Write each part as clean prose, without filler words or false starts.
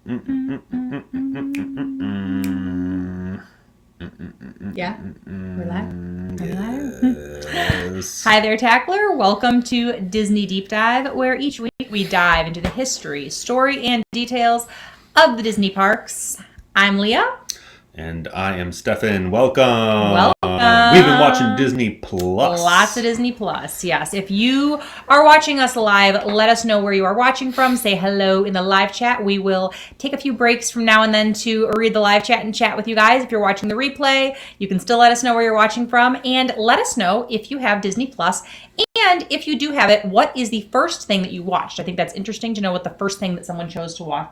Yeah, we're live. Yes. Hi there, Tackler. Welcome to Disney Deep Dive, where each week we dive into the history, story, and details of the Disney parks. I'm Leah. And I am Stefan. Welcome. Welcome. We've been watching Disney Plus. Lots of Disney Plus, yes. If you are watching us live, let us know where you are watching from. Say hello in the live chat. We will take a few breaks from now and then to read the live chat and chat with you guys. If you're watching the replay, you can still let us know where you're watching from. And let us know if you have Disney Plus. And if you do have it, what is the first thing that you watched? I think that's interesting to know what the first thing that someone chose to watch.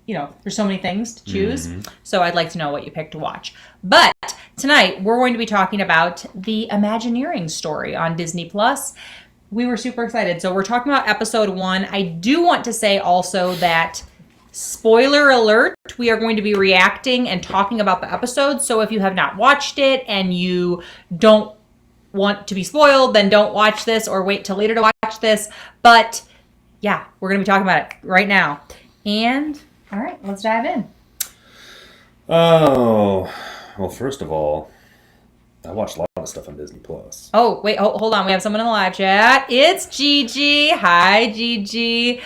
You know, there's so many things to choose. So I'd like to know what you picked to watch. But tonight, we're going to be talking about the Imagineering Story on Disney Plus. We were super excited. So we're talking about episode 1. I do want to say also that, spoiler alert, we are going to be reacting and talking about the episode. So if you have not watched it and you don't want to be spoiled, then don't watch this or wait till later to watch this. But yeah, we're going to be talking about it right now. And all right, let's dive in. Oh, well, first of all, I watched a lot of stuff on Disney Plus. Oh, wait, hold on. We have someone in the live chat. It's Gigi. Hi, Gigi.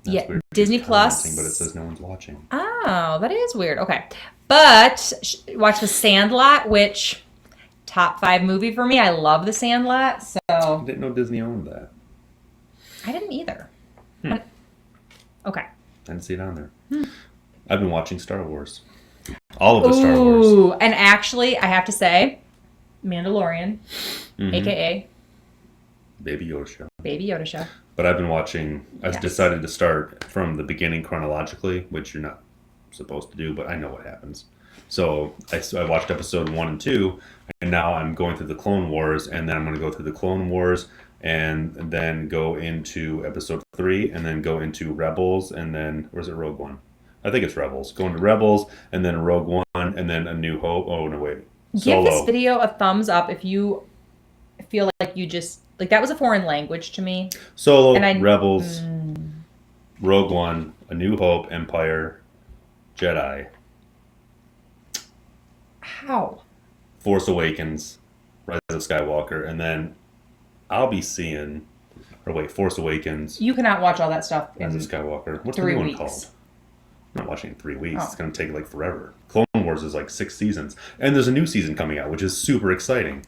That's weird. Disney She's Plus. commenting, but it says no one's watching. Oh, that is weird. Okay. But watch The Sandlot, which top 5 movie for me. I love The Sandlot. So I didn't know Disney owned that. I didn't either. Okay. I didn't see it on there. I've been watching Star Wars. All of the Star Wars. Ooh, and actually, I have to say, Mandalorian, a.k.a. Baby Yoda show. Baby Yoda show. But I've been watching, I've Yes. decided to start from the beginning chronologically, which you're not supposed to do, but I know what happens. So I watched episode 1 and 2, and now I'm going through the Clone Wars, and then I'm going to go through the Clone Wars, and then go into episode 3, and then go into Rebels, and then, or is it Rogue One? I think it's Rebels. Go into Rebels, and then Rogue One, and then A New Hope. Oh, no, wait. Give this video a thumbs up if you feel like you just, like that was a foreign language to me. Solo, And Rebels, Rogue One, A New Hope, Empire, Jedi, How? Force Awakens, Rise of Skywalker, and then I'll be seeing, or wait, Force Awakens, You cannot watch all that stuff Rise in of Skywalker. What's the 3 new one weeks. called? I'm not watching it in 3 weeks. Oh. It's going to take like forever. Clone Wars is like 6 seasons. And there's a new season coming out, which is super exciting.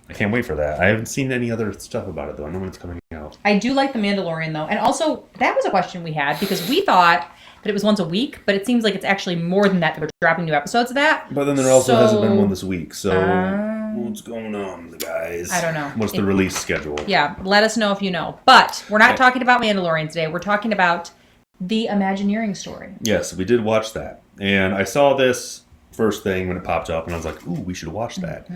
I can't wait for that. I haven't seen any other stuff about it, though. I know when it's coming out. I do like The Mandalorian, though. And also, that was a question we had because we thought that it was once a week, but it seems like it's actually more than that. They're dropping new episodes of that. But then there also hasn't been one this week. So what's going on, guys? I don't know. What's the release schedule? Yeah, let us know if you know. But we're not talking about Mandalorian today. We're talking about the Imagineering Story. Yes, we did watch that. And I saw this first thing when it popped up, and I was like, ooh, we should watch that.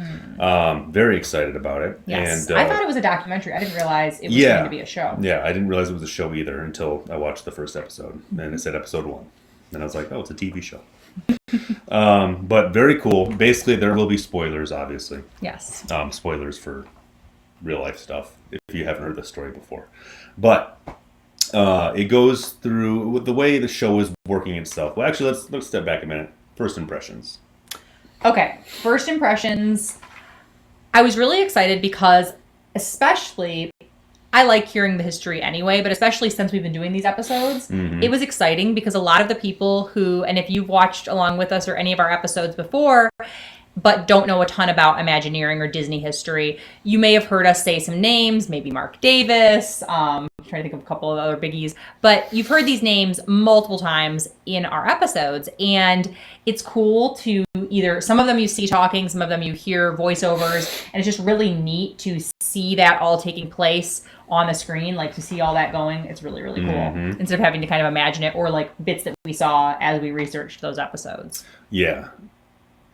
Very excited about it. Yes. And, I thought it was a documentary. I didn't realize it was going to be a show. Yeah, I didn't realize it was a show either until I watched the first episode. And it said episode 1. And I was like, oh, it's a TV show. But very cool. Basically, there will be spoilers, obviously. Yes. Spoilers for real life stuff, if you haven't heard this story before. But it goes through the way the show is working itself. Well, actually, let's step back a minute. First impressions. Okay, first impressions. I was really excited because especially, I like hearing the history anyway, but especially since we've been doing these episodes, it was exciting because a lot of the people who, and if you've watched along with us or any of our episodes before, but don't know a ton about Imagineering or Disney history, you may have heard us say some names, maybe Mark Davis, I'm trying to think of a couple of other biggies, but you've heard these names multiple times in our episodes, and it's cool to either, some of them you see talking, some of them you hear voiceovers, and it's just really neat to see that all taking place on the screen, like to see all that going. It's really, really cool. Instead of having to kind of imagine it or like bits that we saw as we researched those episodes. Yeah.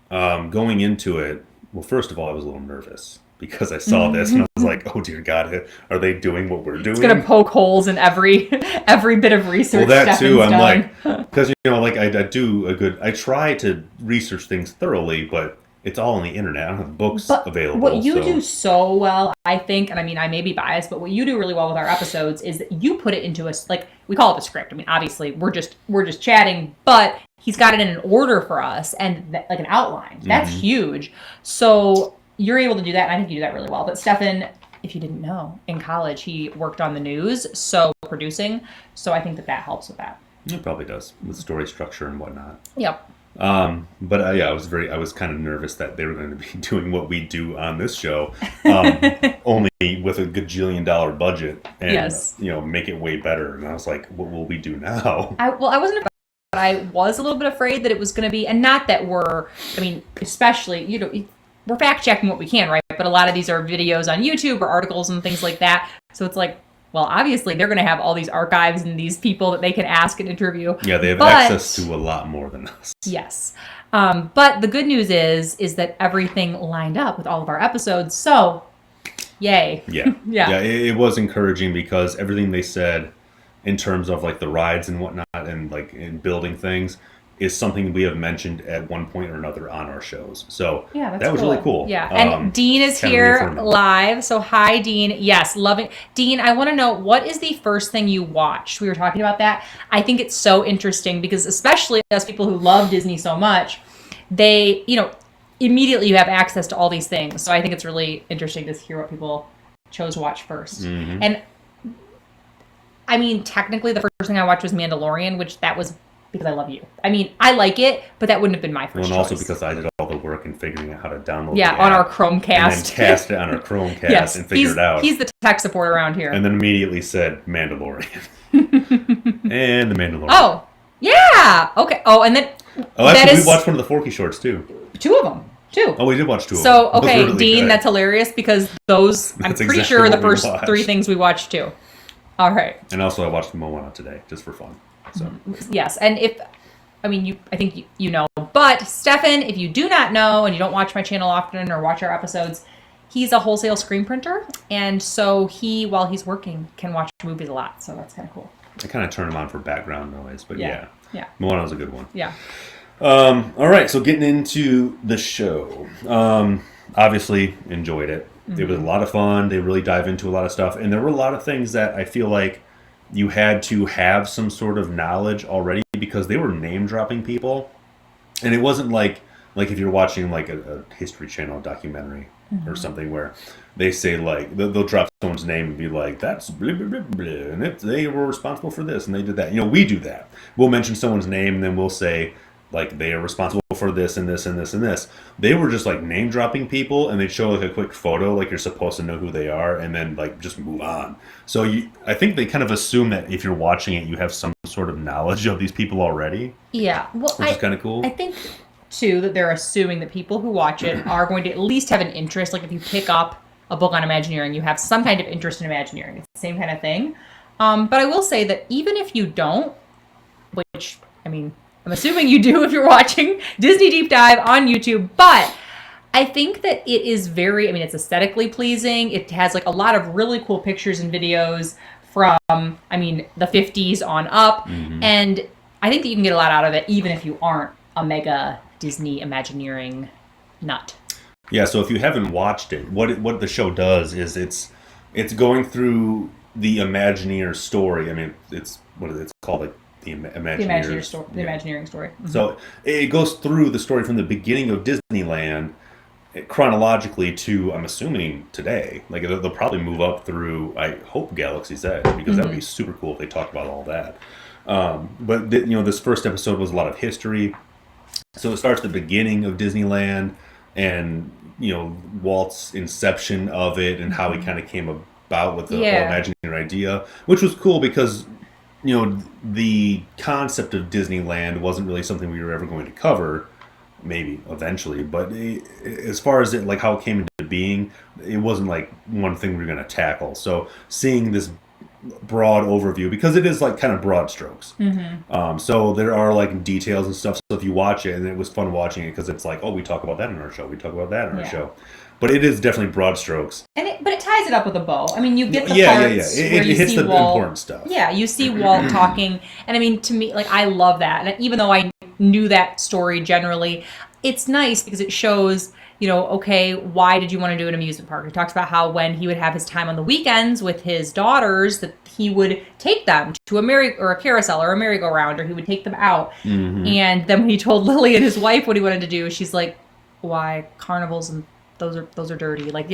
Going into it, well, first of all, I was a little nervous because I saw this and I was like, oh dear God, are they doing what we're doing? It's going to poke holes in every bit of research. Well, that too, I'm done. like, because, you know, like I do a good, I try to research things thoroughly, but it's all on the internet. I don't have books But available. what you do so well, I think, and I mean, I may be biased, but what you do really well with our episodes is that you put it into like, we call it a script. I mean, obviously we're just chatting, but he's got it in an order for us and like an outline. That's huge. So you're able to do that. And I think you do that really well. But Stefan, if you didn't know, in college, he worked on the news, so producing. So I think that helps with that. It probably does with story structure and whatnot. Yep. But yeah, I was kind of nervous that they were going to be doing what we do on this show, only with a gajillion-dollar budget and, make it way better. And I was like, what will we do now? I wasn't afraid, but I was a little bit afraid that it was going to be, and not that especially, we're fact-checking what we can, right? But a lot of these are videos on YouTube or articles and things like that. So it's like, well, obviously they're going to have all these archives and these people that they can ask and interview. Yeah, they have access to a lot more than us. Yes. But the good news is that everything lined up with all of our episodes. So, yay. Yeah. Yeah. It was encouraging because everything they said in terms of like the rides and whatnot and like in building things is something we have mentioned at one point or another on our shows. So that was really cool. Yeah. And Dean is here live. So hi, Dean. Yes. Loving Dean. I want to know, what is the first thing you watched? We were talking about that. I think it's so interesting because especially as people who love Disney so much, they, immediately you have access to all these things. So I think it's really interesting to hear what people chose to watch first. Mm-hmm. And I mean, technically the first thing I watched was Mandalorian, which that was because I love you. I mean, I like it, but that wouldn't have been my first choice. And also because I did all the work in figuring out how to download the app on our Chromecast. And then cast it on our Chromecast and figure it out. He's the tech support around here. And then immediately said Mandalorian. And the Mandalorian. Oh, yeah. Okay. Oh, and then... Oh, actually, we watched one of the Forky shorts, too. Two of them. Two. Oh, we did watch two of them. So, okay, really Dean, good. That's hilarious because those, I'm pretty sure, are the first three things we watched, too. All right. And also I watched Moana today, just for fun. So yes, and I think you know, but Stefan, if you do not know and you don't watch my channel often or watch our episodes, he's a wholesale screen printer, and so while he's working, can watch movies a lot. So that's kind of cool. I kind of turn him on for background noise, but yeah. Moana was a good one. Yeah. All right, so getting into the show, obviously enjoyed it. Mm-hmm. It was a lot of fun. They really dive into a lot of stuff, and there were a lot of things that I feel like you had to have some sort of knowledge already because they were name dropping people, and it wasn't like if you're watching like a History Channel documentary or something where they say like they'll drop someone's name and be like, that's blah, blah, blah, blah, and they were responsible for this and they did that. We do that. We'll mention someone's name and then we'll say like they are responsible for this and this and this and this. They were just like name dropping people, and they'd show like a quick photo, like you're supposed to know who they are, and then like just move on. So I think they kind of assume that if you're watching it, you have some sort of knowledge of these people already. Yeah, well, which is kind of cool. I think too that they're assuming that people who watch it are going to at least have an interest. Like if you pick up a book on Imagineering, you have some kind of interest in Imagineering. It's the same kind of thing. But I will say that even if you don't, which I mean, I'm assuming you do if you're watching Disney Deep Dive on YouTube, but I think that it is it's aesthetically pleasing. It has like a lot of really cool pictures and videos from, the 50s on up. Mm-hmm. And I think that you can get a lot out of it, even if you aren't a mega Disney Imagineering nut. Yeah, so if you haven't watched it, what the show does is it's going through the Imagineer story. It's called, like, the Imagineering Story. The Imagineering Story. Mm-hmm. So it goes through the story from the beginning of Disneyland chronologically to, I'm assuming, today. Like they'll probably move up through, I hope, Galaxy's Edge, because that would be super cool if they talked about all that. But this first episode was a lot of history. So it starts at the beginning of Disneyland and Walt's inception of it and how he kind of came about with the whole Imagineer idea, which was cool because the concept of Disneyland wasn't really something we were ever going to cover, maybe eventually, but as far as it, like how it came into being, it wasn't like one thing we were going to tackle. So seeing this broad overview, because it is like kind of broad strokes. Mm-hmm. So there are like details and stuff. So if you watch it, and it was fun watching it because it's like, oh, we talk about that in our show. We talk about that in our show. But it is definitely broad strokes. But it ties it up with a bow. You get the parts where you hits see the Walt, important stuff. Yeah, you see Walt talking. And to me, like, I love that. And even though I knew that story generally, it's nice because it shows, okay, why did you want to do an amusement park? He talks about how when he would have his time on the weekends with his daughters, that he would take them to a carousel or a merry-go-round, or he would take them out. Mm-hmm. And then when he told Lily and his wife what he wanted to do, she's like, why? Carnivals and those are dirty. Like,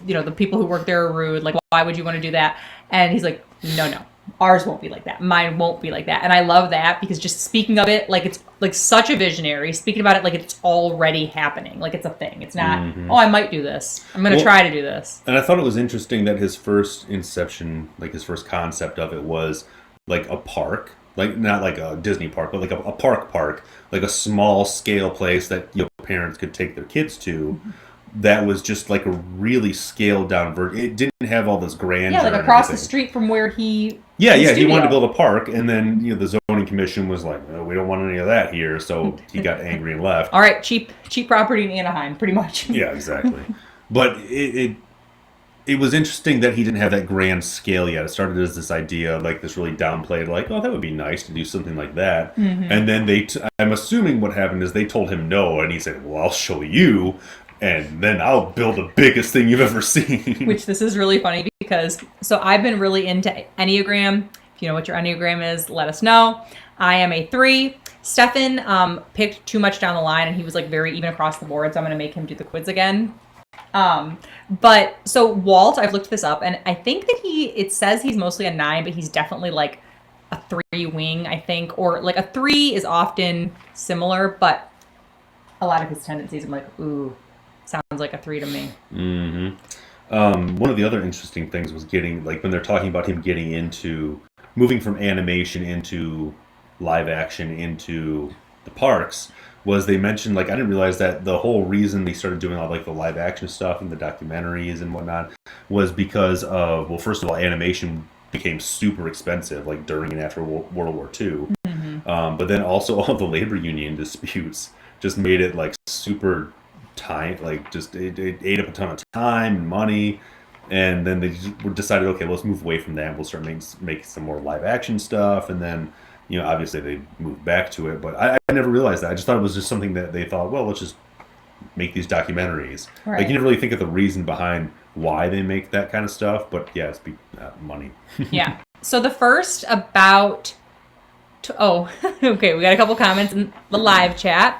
the people who work there are rude. Like, why would you want to do that? And he's like, no. Ours won't be like that. Mine won't be like that. And I love that because just speaking of it, like it's like such a visionary, speaking about it like it's already happening. Like it's a thing. It's not, oh, I might do this. I'm going to try to do this. And I thought it was interesting that his first inception, like his first concept of it was like a park. Like not like a Disney park, but like a park, like a small scale place that parents could take their kids to. Mm-hmm. That was just like a really scaled down version. It didn't have all this grandeur. Yeah, like across the street from where he. Yeah. He wanted to build a park, and then the zoning commission was like, "No, we don't want any of that here." So he got angry and left. All right, cheap property in Anaheim, pretty much. Yeah, exactly. But it was interesting that he didn't have that grand scale yet. It started as this idea, like this really downplayed, like, "Oh, that would be nice to do something like that." Mm-hmm. And then I'm assuming what happened is they told him no, and he said, "Well, I'll show you. And then I'll build the biggest thing you've ever seen." Which this is really funny because, so I've been really into Enneagram. If you know what your Enneagram is, let us know. I am a 3. Stefan picked too much down the line and he was like very even across the board. So I'm going to make him do the quiz again. But so Walt, I've looked this up and I think that it says he's mostly a 9, but he's definitely like a 3 wing, I think. Or like a 3 is often similar, but a lot of his tendencies I'm like, ooh. Sounds like a 3 to me. Mm-hmm. One of the other interesting things was getting, like when they're talking about him getting into, moving from animation into live action into the parks, was they mentioned, like I didn't realize that the whole reason they started doing all like the live action stuff and the documentaries and whatnot was because of, well, first of all, animation became super expensive like during and after World War II. Mm-hmm. But then also all the labor union disputes just made it like super time, like just it ate up a ton of time and money, and then they decided, okay, let's move away from that. We'll start making some more live action stuff, and then obviously they moved back to it. But I never realized that. I just thought it was just something that they thought, well, let's just make these documentaries. Right. Like you never really think of the reason behind why they make that kind of stuff, but yeah, it's money. Yeah. So the first okay, we got a couple comments in the live chat.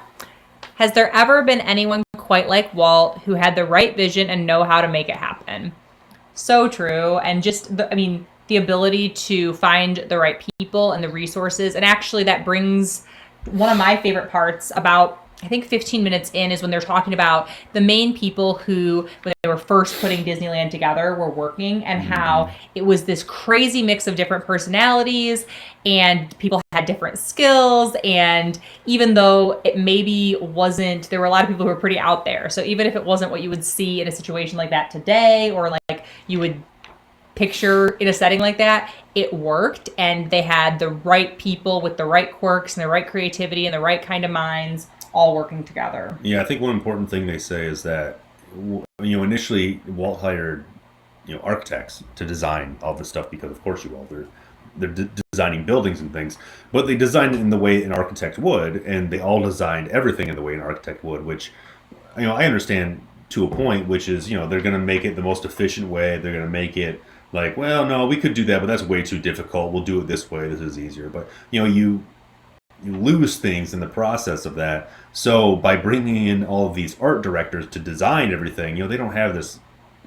Has there ever been anyone quite like Walt who had the right vision and know how to make it happen? So true. And just, the ability to find the right people and the resources. And actually that brings one of my favorite parts about, I think 15 minutes in is when they're talking about the main people who, when they were first putting Disneyland together, were working and how it was this crazy mix of different personalities and people had different skills. And even though it maybe wasn't, there were a lot of people who were pretty out there. So even if it wasn't what you would see in a situation like that today, or like you would picture in a setting like that, it worked. And they had the right people with the right quirks and the right creativity and the right kind of minds all working together. Yeah, I think one important thing they say is that initially Walt hired architects to design all this stuff because of course you will. They're designing buildings and things, but they designed it in the way an architect would, and they all designed everything in the way an architect would, which I understand to a point, which is they're going to make it the most efficient way. They're going to make it like, well, no, we could do that, but that's way too difficult. We'll do it this way. This is easier. But you lose things in the process of that. So by bringing in all of these art directors to design everything, they don't have this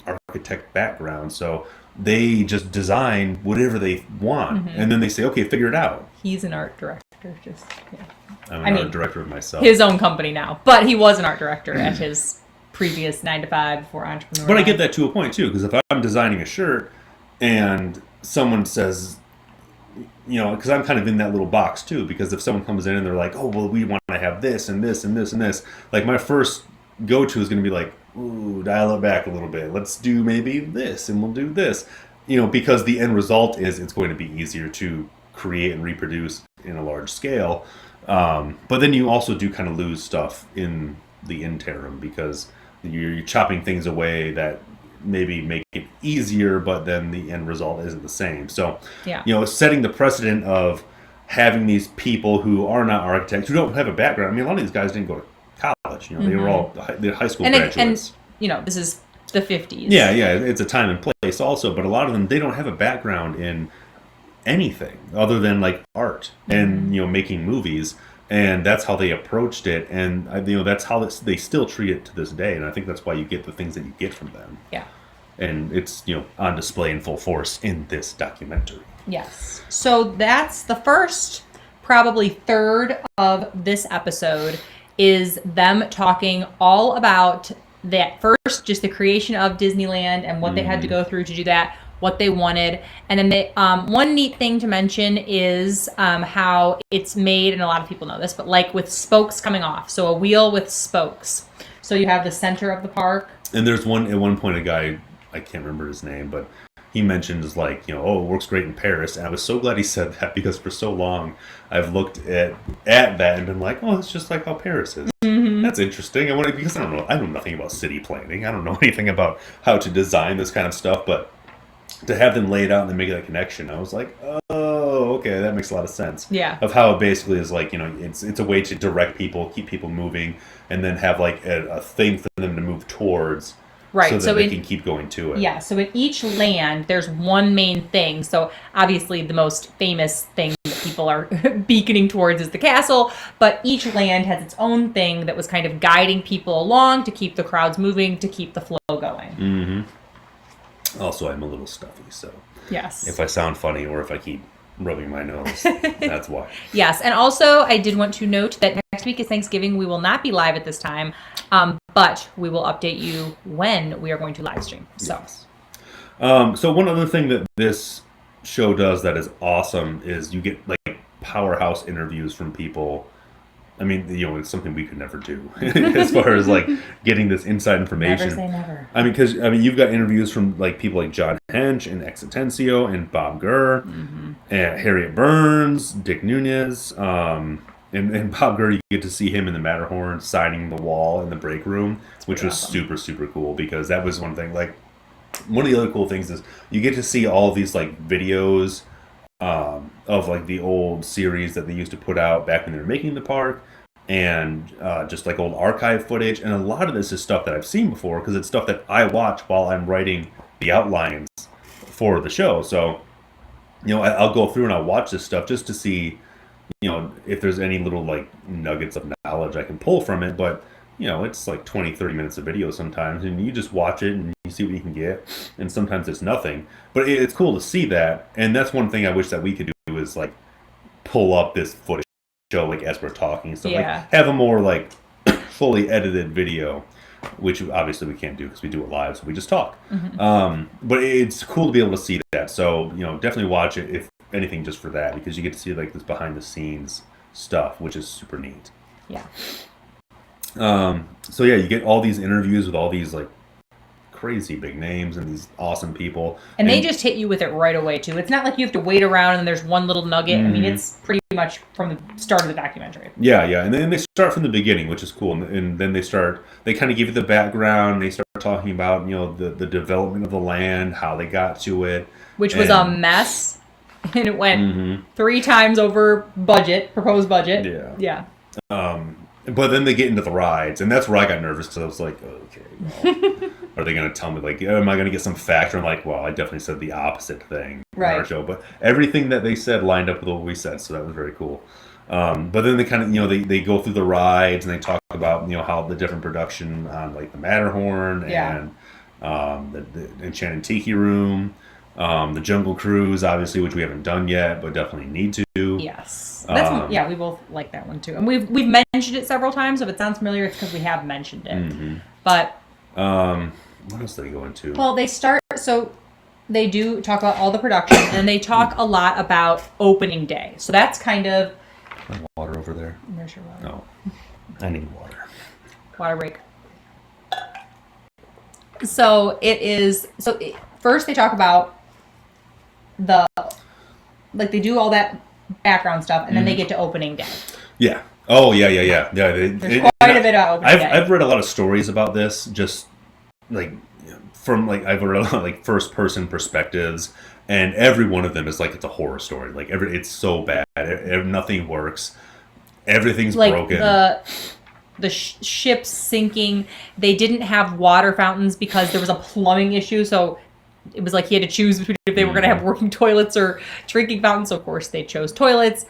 architect background. So they just design whatever they want. Mm-hmm. And then they say, okay, figure it out. He's an art director. I'm an art director of myself. His own company now. But he was an art director at his previous 9-to-5 before entrepreneur. But I get that to a point too, because if I'm designing a shirt and someone says, because I'm kind of in that little box too, because if someone comes in and they're like, oh, well, we want to have this and this and this and this, like my first go-to is going to be like, ooh, dial it back a little bit. Let's do maybe this and we'll do this, because the end result is it's going to be easier to create and reproduce in a large scale. But then you also do kind of lose stuff in the interim because you're chopping things away that maybe make it easier, but then the end result isn't the same. So, setting the precedent of having these people who are not architects, who don't have a background. I mean, a lot of these guys didn't go to college. college. You know, they were all they're high school graduates. And you know, this is the 50s. Yeah, it's a time and place also, but a lot of them, they don't have a background in anything other than like art and, you know, making movies. And that's how they approached it. And, you know, that's how they still treat it to this day. And I think that's why you get the things that you get from them. Yeah. And it's, you know, on display in full force in this documentary. Yes. So that's the first, probably third of this episode is them talking all about that first, just the creation of Disneyland and what they had to go through to do that, what they wanted. And then they, one neat thing to mention is how it's made, and a lot of people know this, but like with spokes coming off. So a wheel with spokes. So you have the center of the park. And there's at one point, a guy, I can't remember his name, but he mentions like, you know, oh, it works great in Paris. And I was so glad he said that, because for so long I've looked at that and been like, oh, it's just like how Paris is. That's interesting. Because I don't know. I know nothing about city planning. I don't know anything about how to design this kind of stuff. But to have them lay it out and then make that connection, I was like, oh, okay, that makes a lot of sense. Yeah. Of how it basically is like, you know, it's a way to direct people, keep people moving, and then have like a thing for them to move towards. Right. So that they can keep going to it. Yeah. So in each land, there's one main thing. So obviously the most famous thing that people are beaconing towards is the castle. But each land has its own thing that was kind of guiding people along to keep the crowds moving, to keep the flow going. Mm-hmm. Also, I'm a little stuffy, so yes. If I sound funny or if I keep rubbing my nose, that's why. Yes. And also, I did want to note that next week is Thanksgiving. We will not be live at this time. But we will update you when we are going to live stream. So, yes. So one other thing that this show does that is awesome is you get like powerhouse interviews from people. I mean, you know, it's something we could never do as far as like getting this inside information. Never say never. I mean, because you've got interviews from like people like John Hench and Exitensio and Bob Gurr, and Harriet Burns, Dick Nunez. And Bob Gurr, you get to see him in the Matterhorn signing the wall in the break room, which was awesome. Super, super cool, because that was one thing. Like, one of the other cool things is you get to see all of these like videos of like the old series that they used to put out back when they were making the park, and just like old archive footage. And a lot of this is stuff that I've seen before, because it's stuff that I watch while I'm writing the outlines for the show. So, you know, I'll go through and I'll watch this stuff just to see, you know, if there's any little like nuggets of knowledge I can pull from it. But, you know, it's like 20, 30 minutes of video sometimes, and you just watch it and you see what you can get. And sometimes it's nothing, but it's cool to see that. And that's one thing I wish that we could do, is like pull up this footage show like as we're talking. So like have a more like fully edited video, which obviously we can't do because we do it live, so we just talk. But it's cool to be able to see that. So, you know, definitely watch it, if anything, just for that, because you get to see like this behind the scenes stuff, which is super neat. Yeah. So yeah, you get all these interviews with all these like crazy big names and these awesome people, and they just hit you with it right away too. It's not like you have to wait around and there's one little nugget. I mean, it's pretty much from the start of the documentary. Yeah, and then they start from the beginning, which is cool, and then they kind of give you the background. They start talking about, you know, the development of the land, how they got to it, which was a mess, and it went 3 times over proposed budget. Yeah. But then they get into the rides, and that's where I got nervous, because I was like, okay, well, are they going to tell me, like, am I going to get some factor? I'm like, well, I definitely said the opposite thing in our show. But everything that they said lined up with what we said, so that was very cool. But then they kind of, you know, they go through the rides, and they talk about, you know, how the different production on, like, the Matterhorn and the Enchanted Tiki Room, the Jungle Cruise, obviously, which we haven't done yet, but definitely need to. Yes. That's we both like that one too. And we've mentioned it several times. If it sounds familiar, it's because we have mentioned it. But what else do they go into? Well, they do talk about all the production, and they talk a lot about opening day. So that's kind of water over there. Where's your water? No, I need water. Water break. So first they talk about they do all that background stuff, and then they get to opening day. Yeah. Oh, yeah. There's quite a bit of opening day. I've read a lot of stories about this, just like from like I've read a lot of, like, first person perspectives, and every one of them is like it's a horror story. Like it's so bad, nothing works, everything's like broken. the ships sinking. They didn't have water fountains because there was a plumbing issue. So it was like he had to choose between if they were going to have working toilets or drinking fountains. So of course they chose toilets.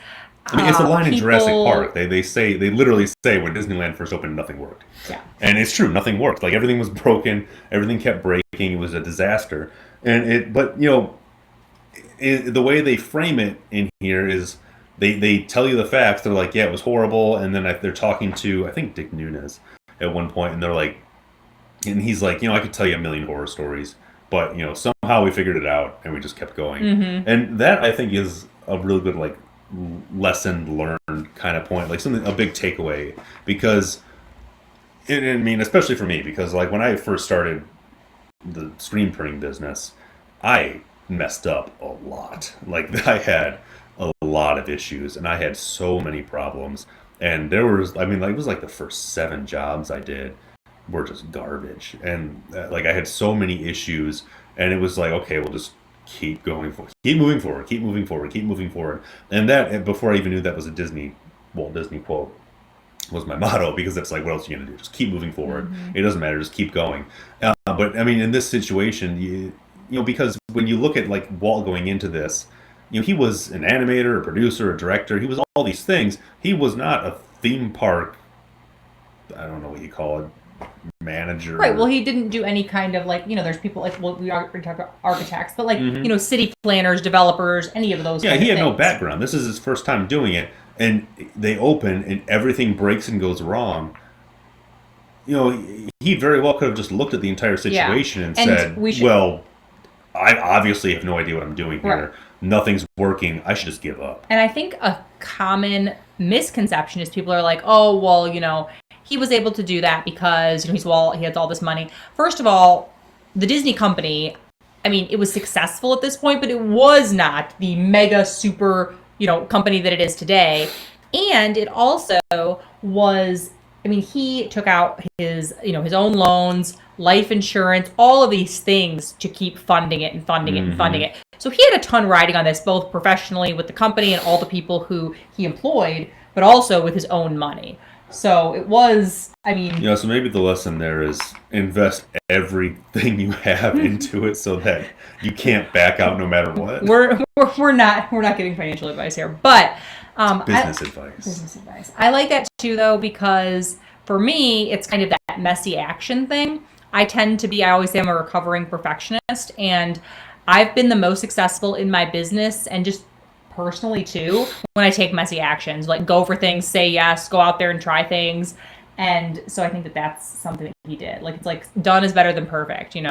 I mean, it's a line in Jurassic Park. They literally say when Disneyland first opened, nothing worked. Yeah. And it's true, nothing worked. Like everything was broken, everything kept breaking. It was a disaster. But the way they frame it in here is they tell you the facts. They're like, yeah, it was horrible. And then they're talking to, I think, Dick Nunes at one point, and they're like, and he's like, I could tell you a million horror stories, but somehow we figured it out and we just kept going. Mm-hmm. And that I think is a really good lesson learned kind of point, like a big takeaway, because especially for me, because like when I first started the screen printing business, I messed up a lot. Like I had a lot of issues and I had so many problems, and it was like the first 7 jobs I did were just garbage, and like I had so many issues, and it was like, okay, we'll just keep moving forward. And that, before I even knew that was a Walt Disney quote, was my motto, because it's like, what else are you going to do? Just keep moving forward. Mm-hmm. It doesn't matter, just keep going. But I mean, in this situation, because when you look at like Walt going into this, he was an animator, a producer, a director. He was all these things. He was not a theme park, I don't know what you call it, manager. Right. Well, he didn't do any kind of like, there's people like, well, we talk about architects, but like, city planners, developers, any of those. Yeah, he had no background. This is his first time doing it, and they open and everything breaks and goes wrong. He very well could have just looked at the entire situation and said, well, I obviously have no idea what I'm doing here. Right. Nothing's working. I should just give up. And I think a common misconception is people are like, oh, well, he was able to do that because he's Walt, he has all this money. First of all, the Disney company, I mean, it was successful at this point, but it was not the mega super, company that it is today. And it also was, he took out his, his own loans, life insurance, all of these things to keep funding it and funding it and funding it. So he had a ton riding on this, both professionally with the company and all the people who he employed, but also with his own money. So it was, so maybe the lesson there is invest everything you have into it so that you can't back out no matter what. We're not giving financial advice here, but business advice. I like that too, though, because for me, it's kind of that messy action thing. I always say I'm a recovering perfectionist, and I've been the most successful in my business and just personally too when I take messy actions, like go for things, say yes, go out there and try things. And so I think that that's something that he did. Like, it's like done is better than perfect, you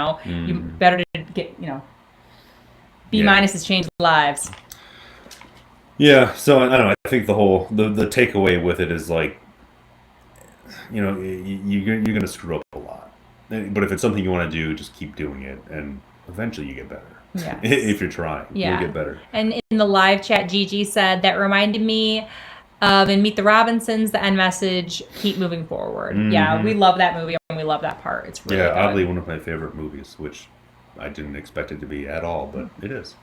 better to get, B minus has changed lives. Yeah, so I don't know, I think the takeaway with it is like, you're going to screw up a lot, but if it's something you want to do, just keep doing it, and eventually you get better. Yes. If you're trying, you'll get better. And in the live chat, Gigi said that reminded me of in Meet the Robinsons, the end message, keep moving forward. Mm-hmm. Yeah, we love that movie and we love that part. It's really good. Oddly one of my favorite movies, which I didn't expect it to be at all, but it is.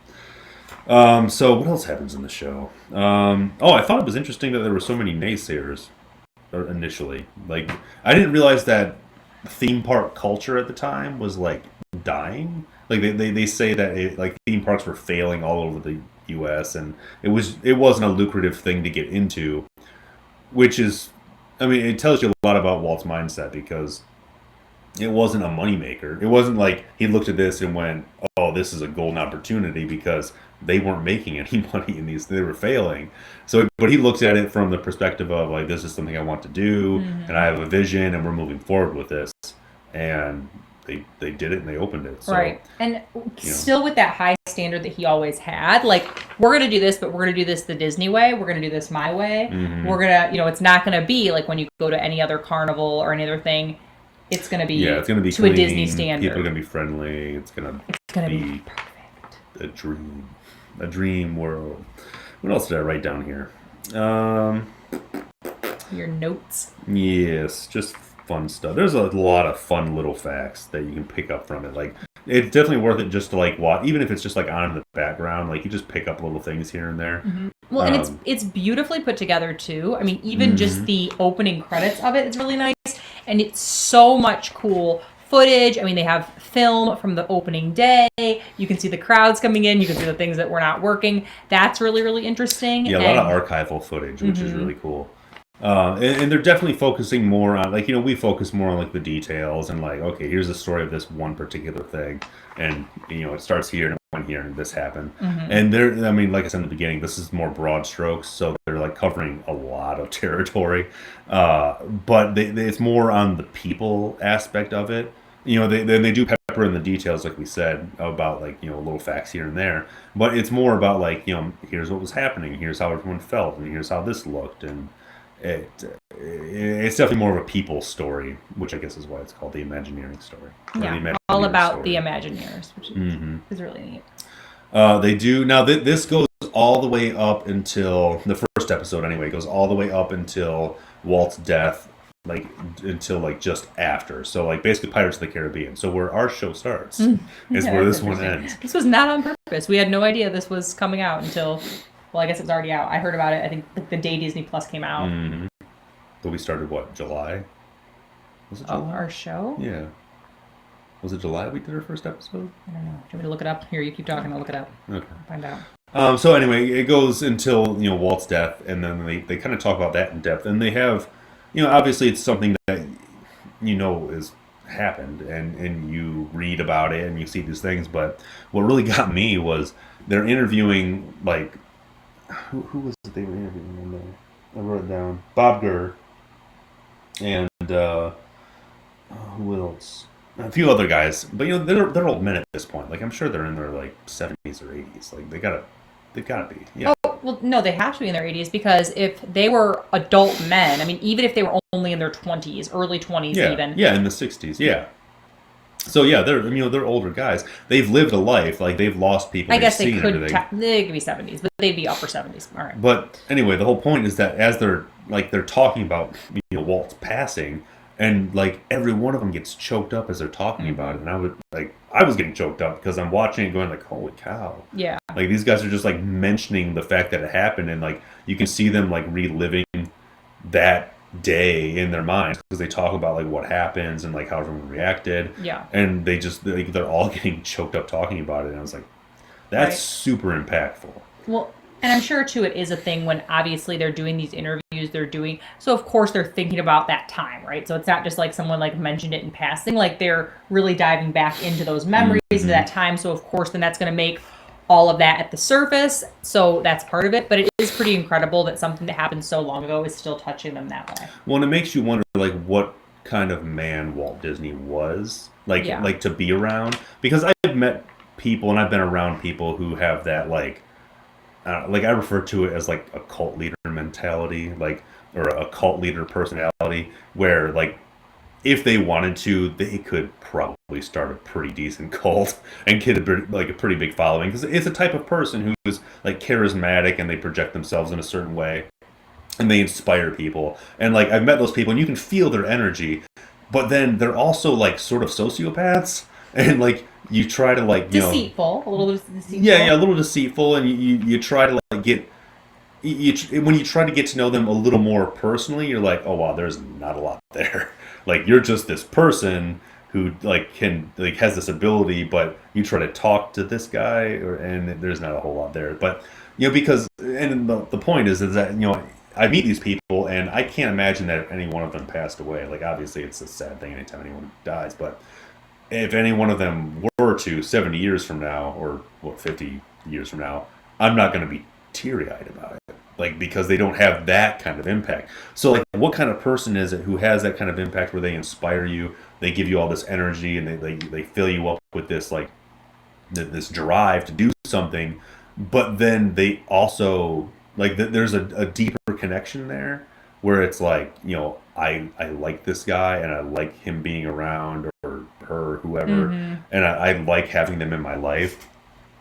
So what else happens in the show? I thought it was interesting that there were so many naysayers initially. Like, I didn't realize that theme park culture at the time was like dying. Like they say that theme parks were failing all over the U.S. and it wasn't a lucrative thing to get into, which is, it tells you a lot about Walt's mindset, because it wasn't a moneymaker. It wasn't like he looked at this and went, oh, this is a golden opportunity, because they weren't making any money in these. They were failing. So, but he looks at it from the perspective of like, this is something I want to do, and I have a vision, and we're moving forward with this. And they did it, and they opened it. So, right. And still with that high standard that he always had, like, we're going to do this, but we're going to do this the Disney way. We're going to do this my way. Mm-hmm. We're going to, it's not going to be like when you go to any other carnival or any other thing. It's going to be to clean, a Disney standard. People are going to be friendly. It's going to be perfect. A dream world. What else did I write down here? Your notes. Yes, just fun stuff. There's a lot of fun little facts that you can pick up from it. Like, it's definitely worth it just to like watch, even if it's just like on in the background. Like, you just pick up little things here and there. Mm-hmm. Well, and it's beautifully put together too. I mean, even just the opening credits of it is really nice, and it's so much cool footage. I mean, they have film from the opening day. You can see the crowds coming in. You can see the things that were not working. That's really, really interesting. Yeah, a lot of archival footage, which is really cool. And they're definitely focusing more on, like, we focus more on, like, the details and, like, okay, here's the story of this one particular thing. And, it starts here and it went here and this happened. And I mean, like I said in the beginning, this is more broad strokes. So they're, like, covering a lot of territory. But it's more on the people aspect of it. They do pepper in the details, like we said, about, like, little facts here and there. But it's more about, like, here's what was happening. Here's how everyone felt. And here's how this looked. And it's definitely more of a people story, which I guess is why it's called the Imagineering Story. Yeah, all about the Imagineers, which is really neat. They do. Now, this goes all the way up until the first episode, anyway. It goes all the way up until Walt's death, until just after. So, basically Pirates of the Caribbean. So where our show starts is where this one ends. This was not on purpose. We had no idea this was coming out until... Well, I guess it was already out. I heard about it, I think, the day Disney Plus came out. But we started, July? Was it July? Oh, our show? Yeah. Was it July we did our first episode? I don't know. Do you want me to look it up? Here, you keep talking, I'll look it up. Okay. Find out. So anyway, it goes until, Walt's death, and then they kind of talk about that in depth. And they have, obviously it's something that, is happened, and you read about it, and you see these things. But what really got me was they're interviewing, who was it they were interviewing? I wrote it down. Bob Gurr. And who else? A few other guys. But they're old men at this point. Like, I'm sure they're in their 70s or 80s. Like, they've gotta be. Yeah. Oh, well, no, they have to be in their 80s, because if they were adult men, I mean, even if they were only in their 20s, early 20s even. Yeah, in the 60s. Yeah. So yeah, they're older guys. They've lived a life, they've lost people. I guess they could be 70s, but they'd be upper 70s. All right. But anyway, the whole point is that as they're talking about Walt's passing, and every one of them gets choked up as they're talking about it, and I was getting choked up because I'm watching it going holy cow. Yeah. These guys are just mentioning the fact that it happened, and you can see them reliving that day in their minds, because they talk about what happens and how everyone reacted. Yeah. And they just they're all getting choked up talking about it, and I was that's super impactful. Well, and I'm sure too it is a thing when obviously they're doing these interviews, so of course they're thinking about that time, right? So it's not just someone mentioned it in passing, they're really diving back into those memories, into that time. So of course then that's going to make all of that at the surface, so that's part of it. But it is pretty incredible that something that happened so long ago is still touching them that way. Well, and it makes you wonder, what kind of man Walt Disney was, to be around. Because I've met people, and I've been around people who have that, I refer to it as, a cult leader mentality, or a cult leader personality, where, if they wanted to, they could probably start a pretty decent cult and get a pretty big following, because it's a type of person who's charismatic, and they project themselves in a certain way, and they inspire people. And I've met those people, and you can feel their energy, but then they're also sort of sociopaths, and you try to deceitful, a little bit deceitful. Yeah, a little deceitful, and you try to get. When you try to get to know them a little more personally, you're oh wow, there's not a lot there. You're just this person who can has this ability, but you try to talk to this guy, and there's not a whole lot there. But because, and the point is that I meet these people, and I can't imagine that if any one of them passed away. Obviously it's a sad thing anytime anyone dies, but if any one of them were to 70 years from now, or 50 years from now, I'm not going to be teary-eyed about it. Because they don't have that kind of impact. So what kind of person is it who has that kind of impact, where they inspire you, they give you all this energy, and they fill you up with this this drive to do something, but then they also there's a deeper connection there, where it's I like this guy, and I like him being around, or her, whoever, and I like having them in my life.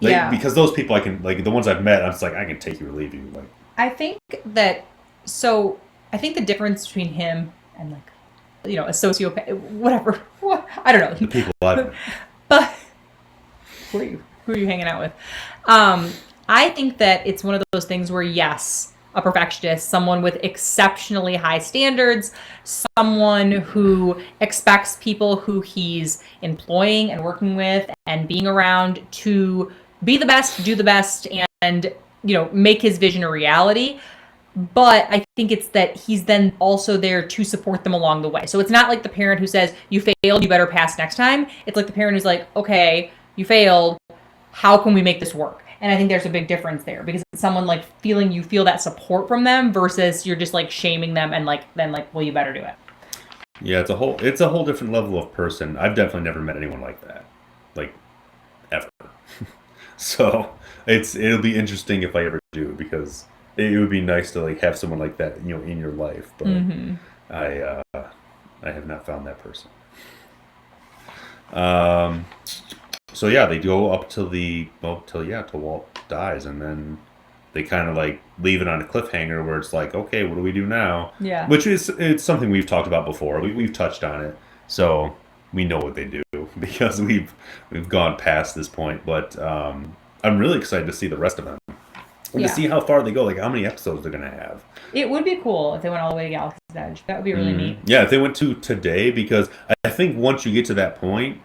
Because those people I can, the ones I've met, I'm just I can take you or leave you. I think that, so I think the difference between him and a sociopath, whatever, I don't know. The people I've met. But who are you hanging out with? I think that it's one of those things where, yes, a perfectionist, someone with exceptionally high standards, someone who expects people who he's employing and working with and being around to be the best, do the best, and make his vision a reality. But I think it's that he's then also there to support them along the way. So it's not like the parent who says, you failed, you better pass next time. It's like the parent who's like, okay, you failed, how can we make this work? And I think there's a big difference there, because it's someone like you feel that support from them versus you're just like shaming them and then well, you better do it. Yeah, it's a whole different level of person. I've definitely never met anyone like that, like ever. So it'll be interesting if I ever do, because it would be nice to like have someone like that, in your life. But I have not found that person. So yeah, they go up till Walt dies, and then they kind of like leave it on a cliffhanger where it's like, okay, what do we do now? Yeah. Which it's something we've talked about before. We've touched on it, so we know what they do because we've gone past this point. But I'm really excited to see the rest of them. And to see how far they go, like how many episodes they're going to have. It would be cool if they went all the way to Galaxy's Edge. That would be really neat. Yeah, if they went to today, because I think once you get to that point,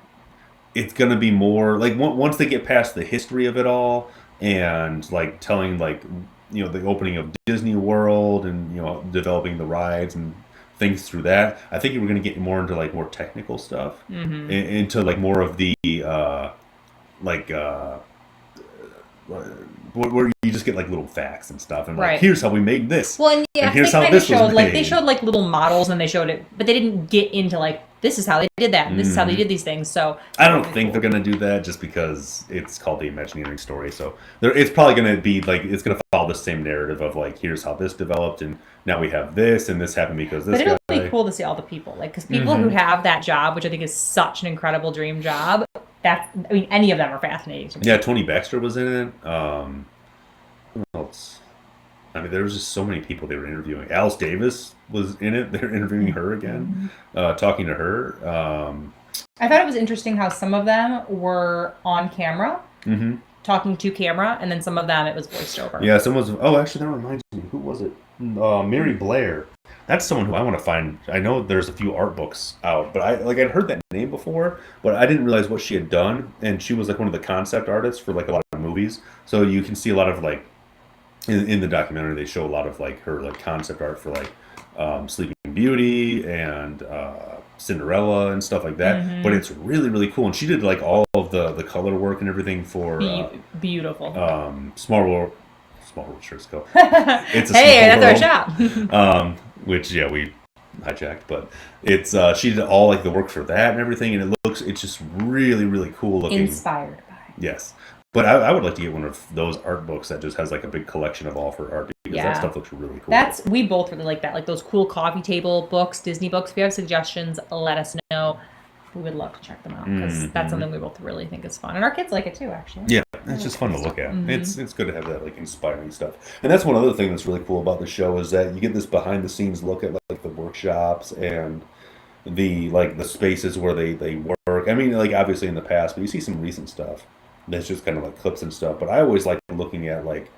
it's going to be more, like once they get past the history of it all and like telling like, the opening of Disney World and, developing the rides and things through that, I think we're going to get more into like more technical stuff, into like more of the, where you just get like little facts and stuff, and like here's how we made this. Well, and here's how this was made. They showed like little models, and they showed it, but they didn't get into like this is how they did that, and this is how they did these things. So I don't think they're gonna do that just because it's called the Imagineering Story. So it's probably gonna be like it's gonna follow the same narrative of like here's how this developed, and now we have this, and this happened because this. But it'll be cool to see all the people, like because people who have that job, which I think is such an incredible dream job. Any of them are fascinating to me. Yeah, Tony Baxter was in it. Who else? There was just so many people they were interviewing. Alice Davis was in it. They're interviewing her again, talking to her. I thought it was interesting how some of them were on camera, talking to camera, and then some of them it was voiced over. Yeah, actually, that reminds me. Who was it? Mary Blair. That's someone who I want to find. I know there's a few art books out, but I'd heard that name before, but I didn't realize what she had done. And she was like one of the concept artists for like a lot of movies. So you can see a lot of like in the documentary, they show a lot of like her like concept art for like Sleeping Beauty and Cinderella and stuff like that. But it's really, really cool. And she did like all of the color work and everything for beautiful. Small World Shirts Co. It's a that's our shop. Which we hijacked, but it's she did all like the work for that and everything, and it's just really, really cool looking. Inspired by. Yes. But I would like to get one of those art books that just has like a big collection of all her art, because that stuff looks really cool. We both really like that, like those cool coffee table books, Disney books. If you have suggestions, let us know. We would love to check them out, because that's something we both really think is fun, and our kids like it too, actually. Yeah, it's just fun to look at. It's good to have that like inspiring stuff, and that's one other thing that's really cool about the show is that you get this behind the scenes look at like the workshops and the spaces where they work. Like obviously in the past, but you see some recent stuff that's just kind of like clips and stuff. But I always like looking at like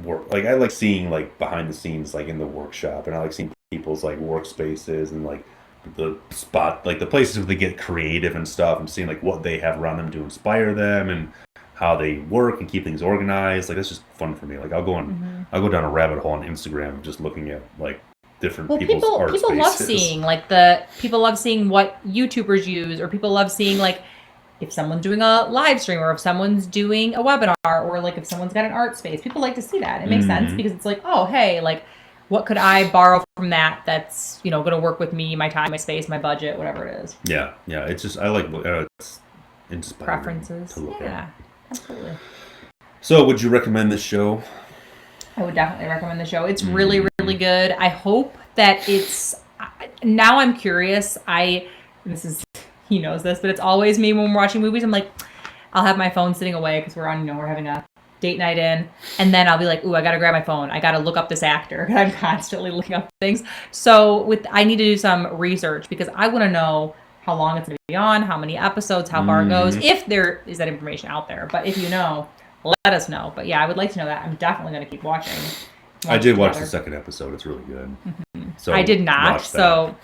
work. Like I like seeing like behind the scenes like in the workshop, and I like seeing people's like workspaces and like the spot, like the places where they get creative and stuff, and seeing like what they have around them to inspire them and how they work and keep things organized. Like that's just fun for me. Like I'll go down a rabbit hole on Instagram just looking at like different people's art spaces. People love seeing what YouTubers use, or people love seeing like if someone's doing a live stream, or if someone's doing a webinar, or like if someone's got an art space. People like to see that. It makes sense, because it's like, oh hey, like what could I borrow from that's going to work with me, my time, my space, my budget, whatever it is. Yeah. It's just I like it's inspiring preferences to look at. Absolutely. So would you recommend this show? I would definitely recommend the show. It's really, really good. I hope that now I'm curious. He knows this, but it's always me when we're watching movies. I'm like, I'll have my phone sitting away because we're having a date night in, and then I'll be like, ooh, I gotta grab my phone. I gotta look up this actor. I'm constantly looking up things. So I need to do some research, because I want to know how long it's gonna be on, how many episodes, how far it goes, if there is that information out there. But if let us know. But yeah, I would like to know that. I'm definitely going to keep watching. I did watch the second episode. It's really good. Mm-hmm. So I did not. So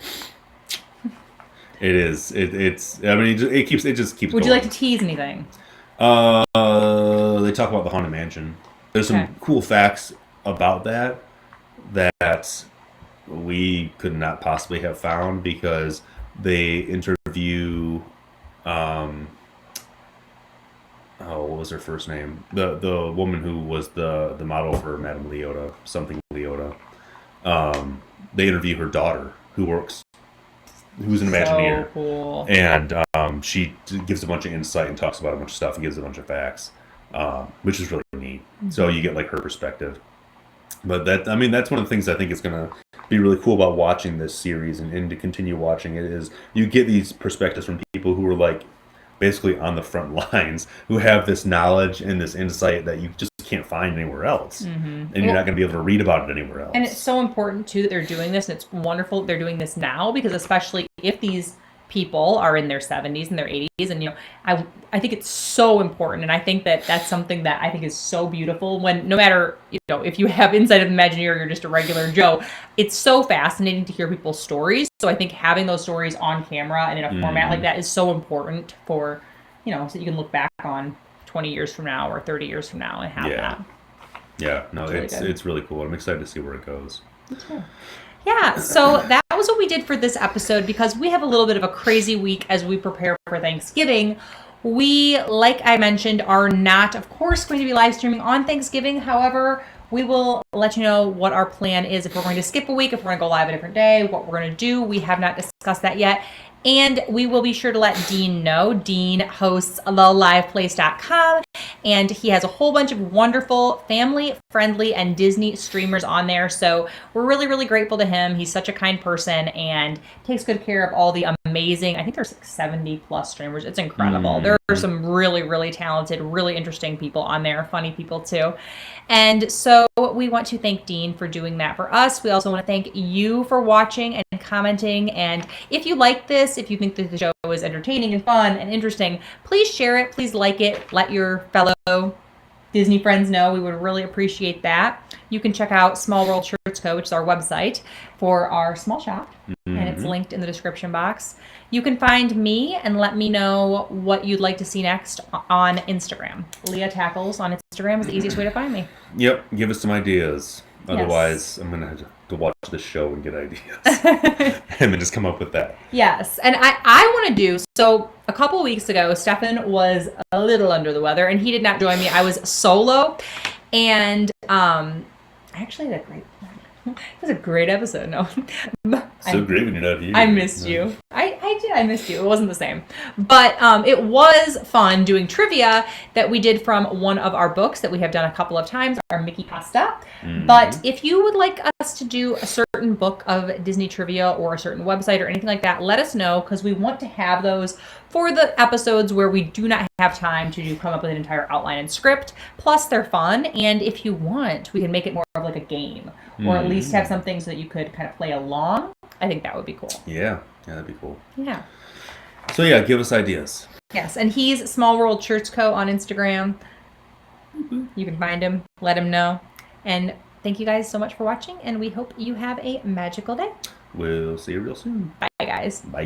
it is. It's. I mean, it just keeps. Would going. you like to tease anything? They talk about the Haunted Mansion. There's some cool facts about that we could not possibly have found because they interview. What was her first name? The woman who was the model for Madame Leota, something Leota. They interview her daughter, who's an Imagineer. So cool. And she gives a bunch of insight and talks about a bunch of stuff and gives a bunch of facts, which is really neat. Mm-hmm. So you get like her perspective. But that's one of the things I think is going to be really cool about watching this series and to continue watching it is you get these perspectives from people who are like basically on the front lines, who have this knowledge and this insight that you just can't find anywhere else. Mm-hmm. And you're not going to be able to read about it anywhere else. And it's so important too that they're doing this, and it's wonderful that they're doing this now, because especially if these people are in their 70s and their 80s, and I think it's so important, and I think that that's something that I think is so beautiful. When no matter if you have insight of Imagineer or you're just a regular Joe, it's so fascinating to hear people's stories. So I think having those stories on camera and in a format like that is so important for so you can look back on 20 years from now or 30 years from now and have that. Yeah, no, it's really cool. I'm excited to see where it goes. Me too. Yeah, so that was what we did for this episode, because we have a little bit of a crazy week as we prepare for Thanksgiving. We, like I mentioned, are not, of course, going to be live streaming on Thanksgiving. However, we will let you know what our plan is, if we're going to skip a week, if we're going to go live a different day, what we're going to do. We have not discussed that yet. And we will be sure to let Dean know. Dean hosts theliveplace.com, and he has a whole bunch of wonderful family-friendly and Disney streamers on there. So we're really, really grateful to him. He's such a kind person and takes good care of all the amazing, I think there's like 70+ streamers. It's incredible. There are some really, really talented, really interesting people on there, funny people too. And so we want to thank Dean for doing that for us. We also want to thank you for watching and commenting. And if you like this, if you think that the show is entertaining and fun and interesting, please share it. Please like it. Let your fellow Disney friends know. We would really appreciate that. You can check out Small World Shirts Co., which is our website for our small shop, and it's linked in the description box. You can find me and let me know what you'd like to see next on Instagram. LeahTackles on Instagram is the easiest way to find me. Yep, give us some ideas. Otherwise, I'm going to have to watch the show and get ideas. And then just come up with that. Yes, and I want to do, so a couple of weeks ago, Stefan was a little under the weather, and he did not join me. I was solo, and I actually had it was a great episode. No, so great when you're not here. I missed you. I did. I missed you. It wasn't the same, but it was fun doing trivia that we did from one of our books that we have done a couple of times, our Mickey Pasta. But if you would like us to do a certain book of Disney trivia or a certain website or anything like that, let us know, because we want to have those for the episodes where we do not have time to come up with an entire outline and script. Plus, they're fun, and if you want, we can make it more of like a game, or at least have something so that you could kind of play along. I think that would be cool. Yeah, that'd be cool. Yeah. So yeah, give us ideas. Yes, and he's Small World Shirts Co. on Instagram. You can find him, let him know. And thank you guys so much for watching, and we hope you have a magical day. We'll see you real soon. Bye, guys. Bye.